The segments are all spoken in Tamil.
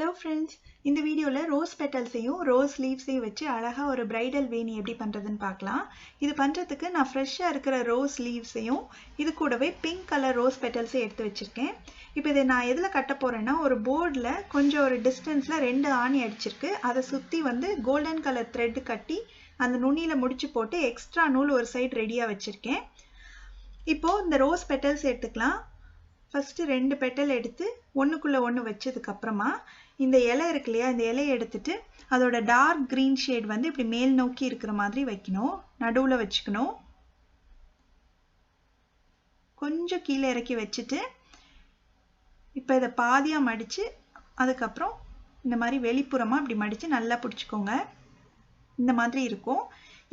Hello friends, இந்த வீடியோல ரோஸ் பெட்டல்ஸையும் ரோஸ் லீவ்ஸையும் வச்சு அழகா ஒரு பிரைடல் வேணி எப்படி பண்றதுன்னு பார்க்கலாம். இது பண்றதுக்கு நான் ஃப்ரெஷ்ஷா இருக்கிற ரோஸ் லீவ்ஸையும் இது கூடவே பிங்க் கலர் ரோஸ் பெட்டல்ஸை எடுத்து வச்சிருக்கேன். இப்போ இதை நான் எதுல கட்ட போறேன்னா ஒரு போர்டுல கொஞ்சம் ஒரு டிஸ்டன்ஸ்ல ரெண்டு ஆணி அடிச்சிருக்கு. அதை சுத்தி வந்து கோல்டன் கலர் த்ரெட் கட்டி அந்த நுனியில முடிச்சு போட்டு எக்ஸ்ட்ரா நூல் ஒரு சைடு ரெடியா வச்சிருக்கேன். இப்போ இந்த ரோஸ் பெட்டல்ஸ் எடுத்துக்கலாம். ஃபர்ஸ்ட் ரெண்டு பெட்டல் எடுத்து ஒண்ணுக்குள்ள ஒண்ணு வச்சதுக்கு அப்புறமா இந்த இலை இருக்கு இல்லையா, இந்த இலையை எடுத்துட்டு அதோட டார்க் கிரீன் ஷேட் வந்து இப்படி மேல் நோக்கி இருக்கிற மாதிரி வைக்கணும். நடுவுல வச்சுக்கணும். கொஞ்சம் கீழே இறக்கி வச்சுட்டு இப்போ இதை பாதியா மடிச்சு அதுக்கப்புறம் இந்த மாதிரி வெளிப்புறமா இப்படி மடிச்சு நல்லா பிடிச்சுக்கோங்க. இந்த மாதிரி இருக்கும்.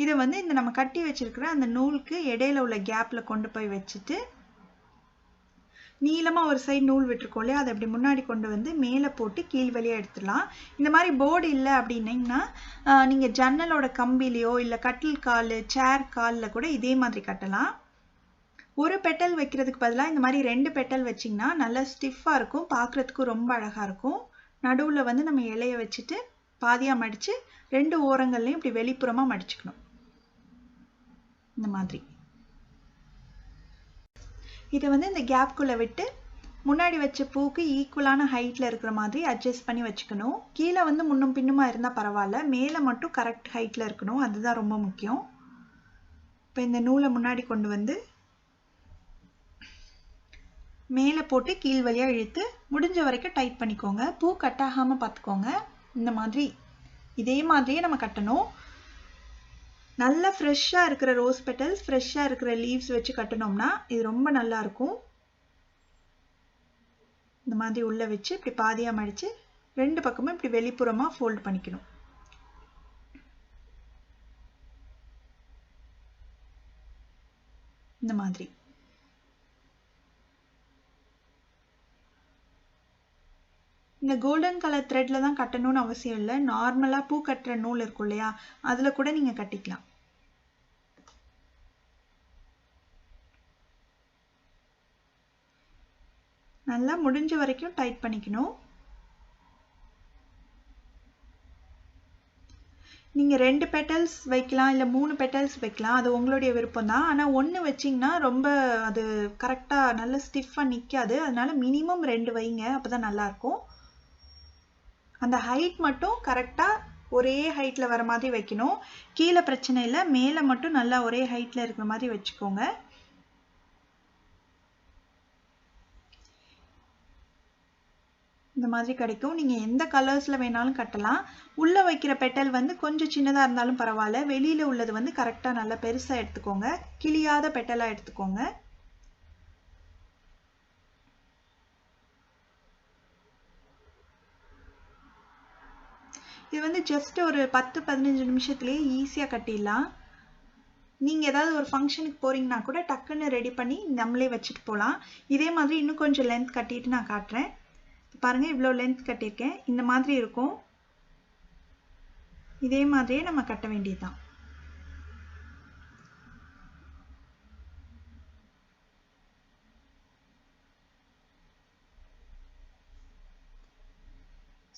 இதை வந்து இந்த நம்ம கட்டி வச்சிருக்கிற அந்த நூலுக்கு இடையில உள்ள கேப்ல கொண்டு போய் வச்சுட்டு நீளமா ஒரு சைடு நூல் விட்டுருக்கோம் இல்லையா, அதை அப்படி முன்னாடி கொண்டு வந்து மேலே போட்டு கீழ் வழியா எடுத்துடலாம். இந்த மாதிரி போர்டு இல்லை அப்படின்னீங்கன்னா நீங்க ஜன்னலோட கம்பிலையோ இல்லை கட்டில் கால் சேர் காலில் கூட இதே மாதிரி கட்டலாம். ஒரு பெட்டல் வைக்கிறதுக்கு பதிலாக இந்த மாதிரி ரெண்டு பெட்டல் வச்சிங்கன்னா நல்லா ஸ்டிஃபாக இருக்கும், பார்க்குறதுக்கும் ரொம்ப அழகாக இருக்கும். நடுவில் வந்து நம்ம இலையை வச்சுட்டு பாதியாக மடித்து ரெண்டு ஓரங்கள்லையும் இப்படி வெளிப்புறமாக மடிச்சுக்கணும். இந்த மாதிரி இதை வந்து இந்த கேப்குள்ளே விட்டு முன்னாடி வச்ச பூக்கு ஈக்குவலான ஹைட்டில் இருக்கிற மாதிரி அட்ஜஸ்ட் பண்ணி வச்சுக்கணும். கீழே வந்து முன்னும் பின்னுமா இருந்தால் பரவாயில்ல, மேலே மட்டும் கரெக்ட் ஹைட்டில் இருக்கணும், அதுதான் ரொம்ப முக்கியம். இப்போ இந்த நூலை முன்னாடி கொண்டு வந்து மேலே போட்டு கீழ் வழியாக இழுத்து முடிஞ்ச வரைக்கும் டைட் பண்ணிக்கோங்க. பூ கட்டாகாமல் பார்த்துக்கோங்க. இந்த மாதிரி இதே மாதிரியே நம்ம கட்டணும். நல்ல ஃப்ரெஷ்ஷாக இருக்கிற ரோஸ் பெட்டல்ஸ் ஃப்ரெஷ்ஷாக இருக்கிற லீவ்ஸ் வச்சு கட்டணும்னா இது ரொம்ப நல்லா இருக்கும். இந்த மாதிரி உள்ள வச்சு இப்படி பாதியாக மடித்து ரெண்டு பக்கமும் இப்படி வெளிப்புறமாக ஃபோல்ட் பண்ணிக்கணும். இந்த மாதிரி இந்த கோல்டன் கலர் த்ரெட்ல தான் கட்டணும்னு அவசியம் இல்லை. நார்மலாக பூ கட்டுற நூல் இருக்கும் இல்லையா, அதில் கூட நீங்கள் கட்டிக்கலாம். நல்லா முடிஞ்ச வரைக்கும் டைட் பண்ணிக்கணும். நீங்க ரெண்டு பெட்டல்ஸ் வைக்கலாம் இல்லை மூணு பெட்டல்ஸ் வைக்கலாம், அது உங்களுடைய விருப்பம் தான். ஆனால் ஒன்று வச்சிங்கன்னா ரொம்ப அது கரெக்டாக நல்ல ஸ்டிஃபாக நிற்காது. அதனால மினிமம் ரெண்டு வைங்க, அப்போதான் நல்லா இருக்கும். அந்த ஹைட் மட்டும் கரெக்டாக ஒரே ஹைட்டில் வர மாதிரி வைக்கணும். கீழே பிரச்சனை இல்லை, மேலே மட்டும் நல்லா ஒரே ஹைட்டில் இருக்கிற மாதிரி வச்சுக்கோங்க. இந்த மாதிரி கிடைக்கும். நீங்கள் எந்த கலர்ஸில் வேணாலும் கட்டலாம். உள்ளே வைக்கிற பெட்டல் வந்து கொஞ்சம் சின்னதாக இருந்தாலும் பரவாயில்ல, வெளியில் உள்ளது வந்து கரெக்டாக நல்லா பெருசாக எடுத்துக்கோங்க. கிளியாத பெட்டலாக எடுத்துக்கோங்க. இது வந்து ஜஸ்ட் ஒரு 10-15 நிமிஷத்துலேயே ஈஸியாக கட்டிடலாம். நீங்கள் ஏதாவது ஒரு ஃபங்க்ஷனுக்கு போகிறீங்கன்னா கூட டக்குன்னு ரெடி பண்ணி நம்மளே வச்சுட்டு போகலாம். இதே மாதிரி இன்னும் கொஞ்சம் லென்த் கட்டிட்டு நான் காட்டுறேன். பாருங்கள், இவ்வளோ லென்த் கட்டியிருக்கேன். இந்த மாதிரி இருக்கும். இதே மாதிரியே நம்ம கட்ட வேண்டியதுதான்.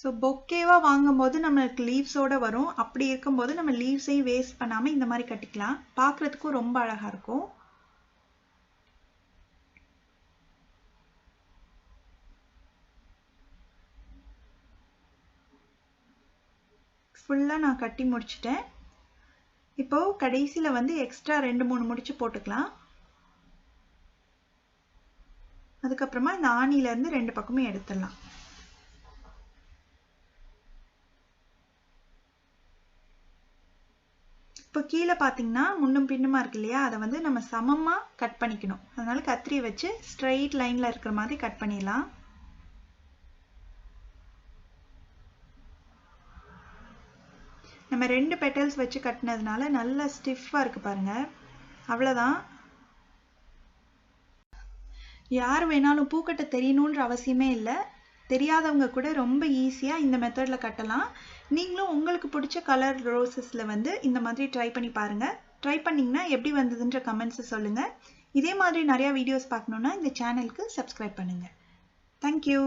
ஸோ பொக்கேவாக வாங்கும்போது நம்மளுக்கு லீவ்ஸோடு வரும். அப்படி இருக்கும்போது நம்ம லீவ்ஸையும் வேஸ்ட் பண்ணாமல் இந்த மாதிரி கட்டிக்கலாம். பார்க்குறதுக்கும் ரொம்ப அழகாக இருக்கும். ஃபுல்லாக நான் கட்டி முடிச்சிட்டேன். இப்போது கடைசியில் வந்து எக்ஸ்ட்ரா 2-3 முடிச்சு போட்டுக்கலாம். அதுக்கப்புறமா இந்த ஆணியிலேருந்து ரெண்டு பக்கமும் எடுத்துடலாம். இப்போ கீழே பார்த்தீங்கன்னா முன்னும் பின்னுமா இருக்கு இல்லையா, அதை வந்து நம்ம சமமாக கட் பண்ணிக்கணும். அதனால கத்திரி வச்சு ஸ்ட்ரைட் லைனில் இருக்கிற மாதிரி கட் பண்ணிடலாம். நம்ம ரெண்டு பெட்டல்ஸ் வச்சு கட்டினதுனால நல்லா ஸ்டிஃபாக இருக்கு பாருங்க. அவ்வளோதான். யார் வேணாலும் பூக்கட்ட தெரியணுன்ற அவசியமே இல்லை. தெரியாதவங்க கூட ரொம்ப ஈஸியாக இந்த மெத்தடில் கட்டலாம். நீங்களும் உங்களுக்கு பிடிச்ச கலர் ரோசஸில் வந்து இந்த மாதிரி ட்ரை பண்ணி பாருங்கள். ட்ரை பண்ணிங்கன்னா எப்படி வந்ததுன்ற கமெண்ட்ஸை சொல்லுங்கள். இதே மாதிரி நிறையா வீடியோஸ் பார்க்கணுன்னா இந்த சேனலுக்கு சப்ஸ்கிரைப் பண்ணுங்கள். தேங்க்யூ.